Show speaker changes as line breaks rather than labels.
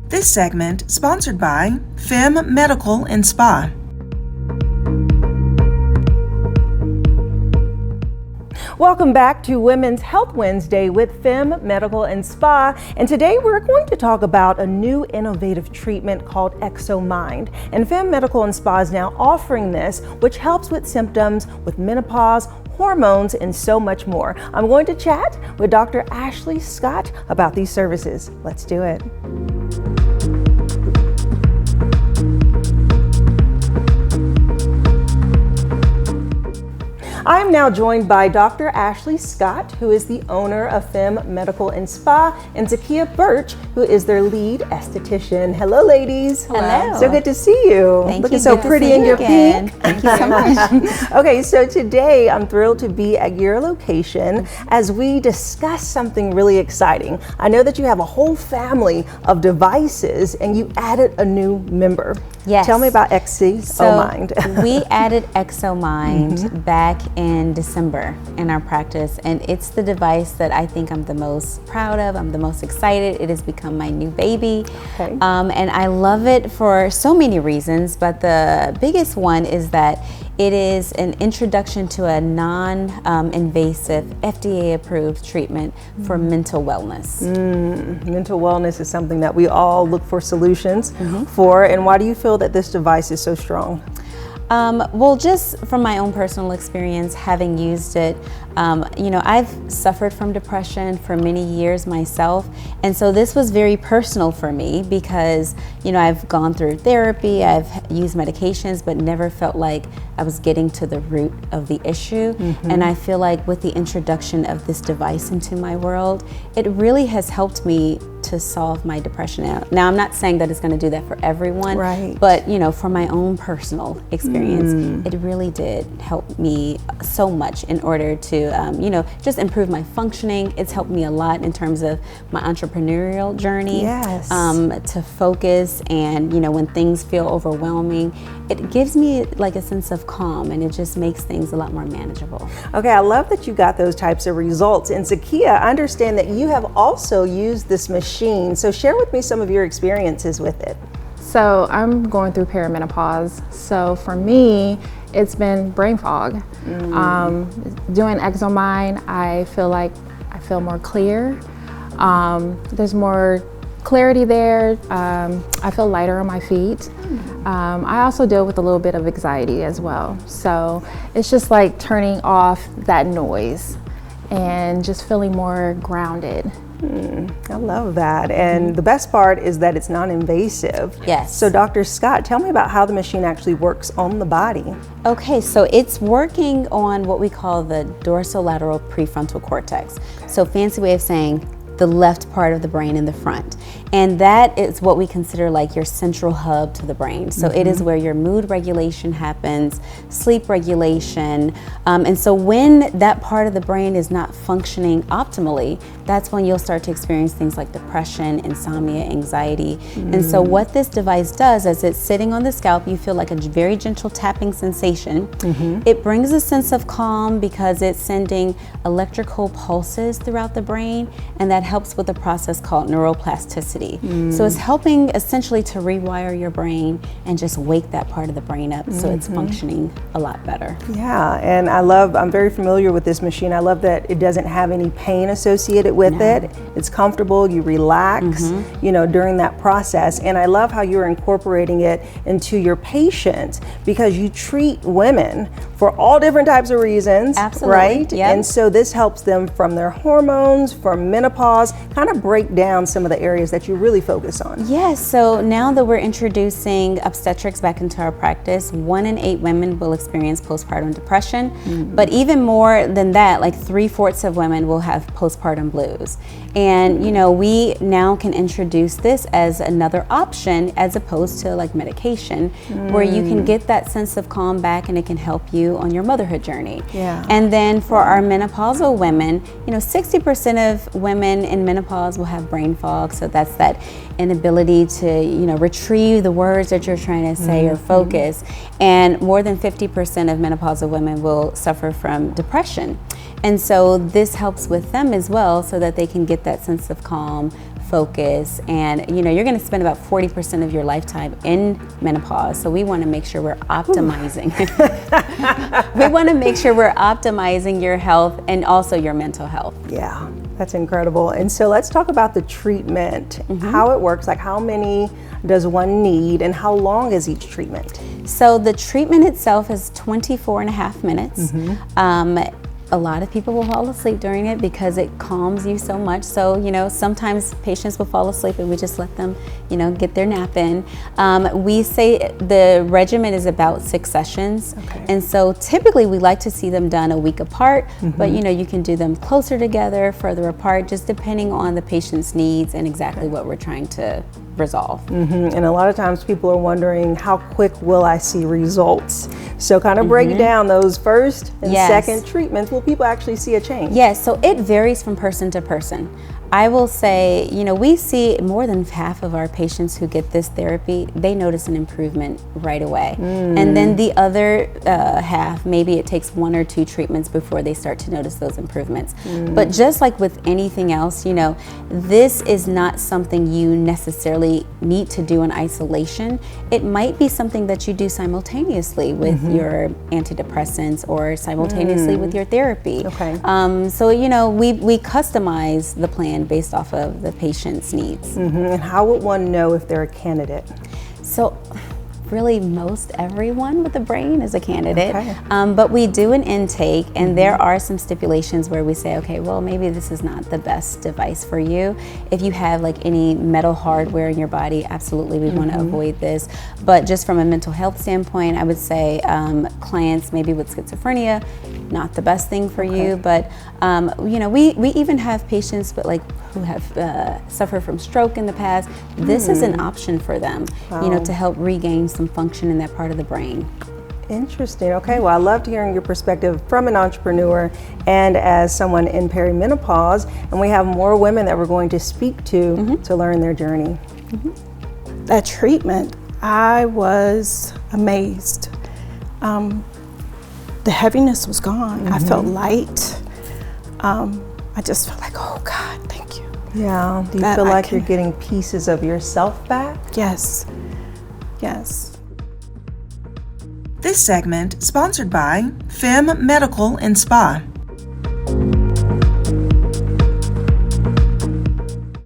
This segment sponsored by Femme Medical and Spa. Welcome back to Women's Health Wednesday with Femme Medical and Spa. And today we're going to talk about a new innovative treatment called Exomind. And Femme Medical and Spa is now offering this, which helps with symptoms with menopause, hormones, and so much more. I'm going to chat with Dr. Ashley Scott about these services. Let's do it. I'm now joined by Dr. Ashley Scott, who is the owner of Femme Medical and Spa, and Zakia Birch, who is their lead esthetician. Hello, ladies.
Hello.
So good to see you.
Thank
Looking
you.
so
Good
pretty
to see
in
you
your
again.
pink.
Thank you so much.
Okay, so today I'm thrilled to be at your location as we discuss something really exciting. I know that you have a whole family of devices and you added a new member.
Yes.
Tell me about Exomind.
So we added Exomind back in December in our practice, and it's the device that I think I'm the most proud of. I'm the most excited. It has become my new baby.
Okay.
And I love it for so many reasons, but the biggest one is that it is an introduction to a non-invasive, FDA-approved treatment for mental wellness.
Mental wellness is something that we all look for solutions for. And why do you feel that this device is so strong?
Well, just from my own personal experience, having used it, I've suffered from depression for many years myself. And so this was very personal for me because, I've gone through therapy, I've used medications, but never felt like I was getting to the root of the issue. And I feel like with the introduction of this device into my world, it really has helped me to solve my depression. Now, I'm not saying that it's going to do that for everyone,
right,
but for my own personal experience, it really did help me so much in order to, just improve my functioning. It's helped me a lot in terms of my entrepreneurial journey, to focus, and when things feel overwhelming, it gives me like a sense of calm, and it just makes things a lot more manageable.
Okay, I love that you got those types of results. And Zakia, I understand that you have also used this machine. So share with me some of your experiences with it.
So I'm going through perimenopause. So for me, it's been brain fog. Doing Exomind, I feel more clear. There's more clarity there. I feel lighter on my feet. I also deal with a little bit of anxiety as well. So it's just like turning off that noise and just feeling more grounded.
I love that. And the best part is that it's non-invasive.
Yes.
So Dr. Scott, tell me about how the machine actually works on the body.
Okay, so it's working on what we call the dorsolateral prefrontal cortex. So fancy way of saying the left part of the brain in the front. And that is what we consider like your central hub to the brain. So it is where your mood regulation happens, sleep regulation. And so when that part of the brain is not functioning optimally, that's when you'll start to experience things like depression, insomnia, anxiety. And so what this device does, as it's sitting on the scalp, you feel like a very gentle tapping sensation. It brings a sense of calm because it's sending electrical pulses throughout the brain, and that helps with a process called neuroplasticity. So it's helping essentially to rewire your brain and just wake that part of the brain up so it's functioning a lot better.
Yeah, and I'm very familiar with this machine. I love that it doesn't have any pain associated with it. It's comfortable, you relax, during that process. And I love how you're incorporating it into your patients because you treat women for all different types of reasons, right?
Yep.
And so this helps them from their hormones, from menopause, kind of break down some of the areas that you really focus on.
Yes, so now that we're introducing obstetrics back into our practice, 1 in 8 women will experience postpartum depression, but even more than that, like 3/4 of women will have postpartum blues. And we now can introduce this as another option as opposed to like medication, where you can get that sense of calm back and it can help you on your motherhood journey.
Yeah.
And then for our menopausal women, 60% of women in menopause will have brain fog, so that's that inability to retrieve the words that you're trying to say or focus. And more than 50% of menopausal women will suffer from depression. And so this helps with them as well so that they can get that sense of calm, focus, and you're going to spend about 40% of your lifetime in menopause. So we want to make sure we're optimizing. We want to make sure we're optimizing your health and also your mental health.
Yeah, that's incredible. And so let's talk about the treatment, how it works, like how many does one need and how long is each treatment?
So the treatment itself is 24 and a half minutes. A lot of people will fall asleep during it because it calms you so much. So, sometimes patients will fall asleep and we just let them, get their nap in. We say the regimen is about 6 sessions.
Okay.
And so typically we like to see them done a week apart, but you can do them closer together, further apart, just depending on the patient's needs and exactly what we're trying to resolve.
And a lot of times people are wondering, how quick will I see results? So kind of break down those first and second treatments. Will people actually see a change?
Yes, so it varies from person to person. I will say, we see more than half of our patients who get this therapy, they notice an improvement right away. And then the other half, maybe it takes 1 or 2 treatments before they start to notice those improvements. But just like with anything else, this is not something you necessarily need to do in isolation. It might be something that you do simultaneously with your antidepressants or simultaneously with your therapy.
Okay.
So, we customize the plan based off of the patient's needs.
And how would one know if they're a candidate?
So really most everyone with a brain is a candidate,
Okay.
But we do an intake, and there are some stipulations where we say, okay, well, maybe this is not the best device for you. If you have like any metal hardware in your body, absolutely we want to avoid this. But just from a mental health standpoint, I would say clients maybe with schizophrenia, not the best thing for you, but we even have patients with who have suffered from stroke in the past. This is an option for them, to help regain some function in that part of the brain.
Interesting. Okay, well, I loved hearing your perspective from an entrepreneur and as someone in perimenopause, and we have more women that we're going to speak to learn their journey.
That treatment, I was amazed. The heaviness was gone. I felt light. I just felt like, oh God, thank you.
Yeah. Do you feel like you're getting pieces of yourself back?
Yes. Yes.
This segment sponsored by Femme Medical and Spa.